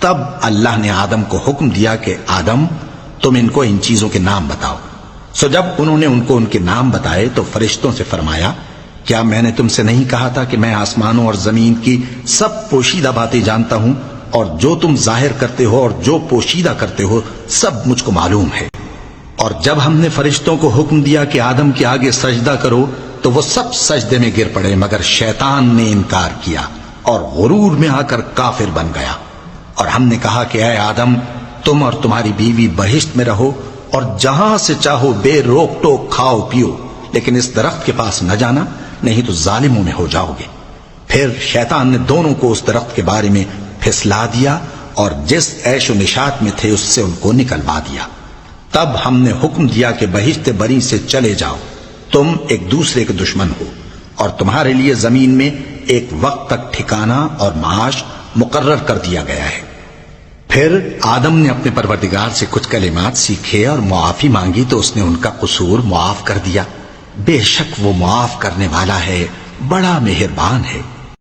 تب اللہ نے آدم کو حکم دیا کہ آدم تم ان کو ان چیزوں کے نام بتاؤ۔ سو جب انہوں نے ان کو ان کے نام بتائے تو فرشتوں سے فرمایا کیا میں نے تم سے نہیں کہا تھا کہ میں آسمانوں اور زمین کی سب پوشیدہ باتیں جانتا ہوں، اور جو تم ظاہر کرتے ہو اور جو پوشیدہ کرتے ہو سب مجھ کو معلوم ہے۔ اور جب ہم نے فرشتوں کو حکم دیا کہ آدم کے آگے سجدہ کرو تو وہ سب سجدے میں گر پڑے مگر شیطان نے انکار کیا اور غرور میں آ کر کافر بن گیا۔ اور ہم نے کہا کہ اے آدم تم اور تمہاری بیوی بہشت میں رہو اور جہاں سے چاہو بے روک ٹوک کھاؤ پیو، لیکن اس درخت کے پاس نہ جانا نہیں تو ظالموں میں ہو جاؤ گے۔ پھر شیطان نے دونوں کو اس درخت کے بارے میں پھسلا دیا اور جس عیش و نشاط میں تھے اس سے ان کو نکلوا دیا۔ تب ہم نے حکم دیا کہ بہشت بری سے چلے جاؤ، تم ایک دوسرے کے دشمن ہو، اور تمہارے لیے زمین میں ایک وقت تک ٹھکانہ اور معاش مقرر کر دیا گیا ہے۔ پھر آدم نے اپنے پروردگار سے کچھ کلمات سیکھے اور معافی مانگی تو اس نے ان کا قصور معاف کر دیا۔ بے شک وہ معاف کرنے والا ہے، بڑا مہربان ہے۔